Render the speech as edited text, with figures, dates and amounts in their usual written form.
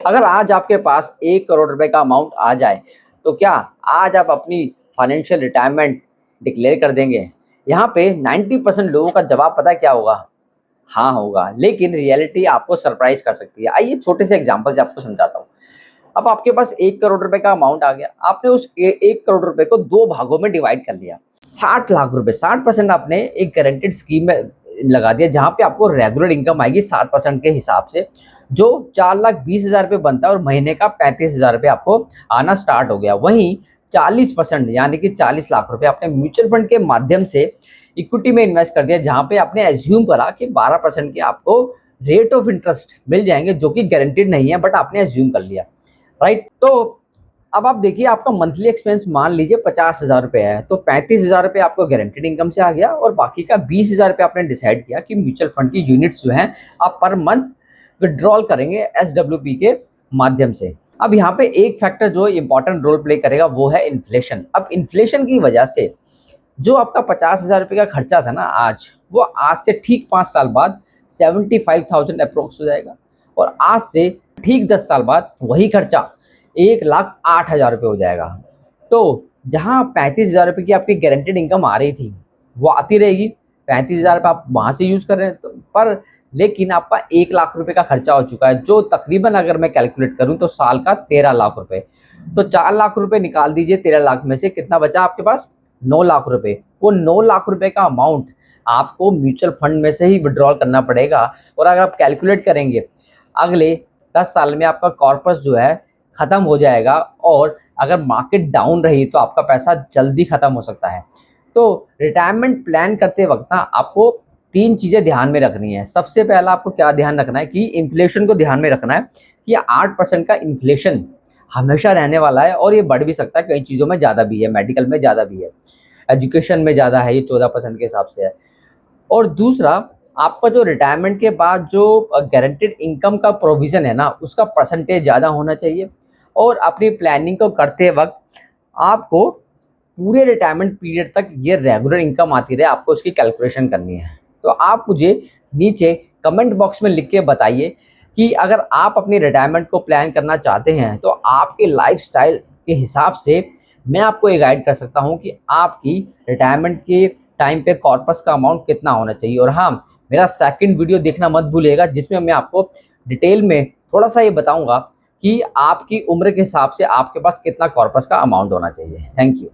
अगर आज आपके पास 1 करोड़ रुपए का अमाउंट आ जाए, तो क्या आज आप अपनी फाइनेंशियल रिटायरमेंट डिक्लेयर कर देंगे? यहाँ पे 90% लोगों का जवाब पता है क्या होगा? हाँ होगा, लेकिन रियलिटी आपको सरप्राइज़ कर सकती है। आइए छोटे से एग्ज़ाम्पल से आपको समझाता हूँ। अब आपके पास 1 करोड़ रुपए का अमाउंट आ गया, आपने उस 1 करोड़ रुपए को 2 भागों में डिवाइड कर लिया। 60 लाख रुपए, 60% आपने एक गारंटीड स्कीम में लगा दिया, जहाँ पे आपको रेगुलर इनकम आएगी 7% के हिसाब से, जो 4,20,000 रुपए बनता है और महीने का 35,000 रुपए आपको आना स्टार्ट हो गया। वहीं 40% यानी कि 40 लाख रुपए आपने म्यूचुअल फंड के माध्यम से इक्विटी में इन्वेस्ट कर दिया, जहाँ पे आपने एज्यूम करा कि 12% के आपको रेट ऑफ इंटरेस्ट मिल जाएंगे, जो कि गारंटीड नहीं है, बट आपने एज्यूम कर लिया, राइट। तो अब आप देखिए, आपका मंथली एक्सपेंस मान लीजिए 50,000 रुपये है, तो 35,000 रुपये आपको गारंटेड इनकम से आ गया और बाकी का 20,000 रुपये आपने डिसाइड किया कि म्यूचुअल फंड की यूनिट्स जो हैं आप पर मंथ विड्रॉल करेंगे SWP के माध्यम से। अब यहाँ पे एक फैक्टर जो इंपॉर्टेंट रोल प्ले करेगा वो है इन्फ्लेशन। अब इन्फ्लेशन की वजह से जो आपका 50,000 रुपये का खर्चा था ना आज, वो आज से ठीक 5 साल बाद 75,000 अप्रोक्स हो जाएगा, और आज से ठीक 10 साल बाद वही खर्चा 1,08,000 रुपये हो जाएगा। तो जहाँ 35,000 रुपये की आपकी गारंटेड इनकम आ रही थी, वो आती रहेगी, 35,000 रुपये आप वहाँ से यूज़ कर रहे हैं, तो पर लेकिन आपका 1,00,000 रुपये का खर्चा हो चुका है, जो तकरीबन अगर मैं कैलकुलेट करूँ तो साल का 13 लाख रुपये। तो 4 लाख रुपये निकाल दीजिए 13 लाख में से, कितना बचा आपके पास? 9 लाख रुपये। वो 9 लाख रुपये का अमाउंट आपको म्यूचुअल फंड में से ही विड्रॉल करना पड़ेगा। और अगर आप कैलकुलेट करेंगे, अगले 10 साल में आपका कॉर्पस जो है ख़त्म हो जाएगा, और अगर मार्केट डाउन रही तो आपका पैसा जल्दी ख़त्म हो सकता है। तो रिटायरमेंट प्लान करते वक्त ना आपको 3 चीज़ें ध्यान में रखनी है। सबसे पहला आपको क्या ध्यान रखना है कि इन्फ्लेशन को ध्यान में रखना है कि 8% का इन्फ्लेशन हमेशा रहने वाला है, और ये बढ़ भी सकता है, कई चीज़ों में ज़्यादा भी है, मेडिकल में ज़्यादा भी है, एजुकेशन में ज़्यादा है, ये 14% के हिसाब से है। और दूसरा, आपका जो रिटायरमेंट के बाद जो गारंटेड इनकम का प्रोविज़न है ना, उसका परसेंटेज ज़्यादा होना चाहिए। और अपनी प्लानिंग को करते वक्त आपको पूरे रिटायरमेंट पीरियड तक ये रेगुलर इनकम आती रहे, आपको उसकी कैलकुलेशन करनी है। तो आप मुझे नीचे कमेंट बॉक्स में लिख के बताइए कि अगर आप अपनी रिटायरमेंट को प्लान करना चाहते हैं, तो आपके लाइफस्टाइल के हिसाब से मैं आपको ये गाइड कर सकता हूँ कि आपकी रिटायरमेंट के टाइम पे कॉर्पस का अमाउंट कितना होना चाहिए। और हाँ, मेरा सेकंड वीडियो देखना मत भूलिएगा, जिसमें मैं आपको डिटेल में थोड़ा सा ये बताऊंगा कि आपकी उम्र के हिसाब से आपके पास कितना कॉर्पस का अमाउंट होना चाहिए। Thank you.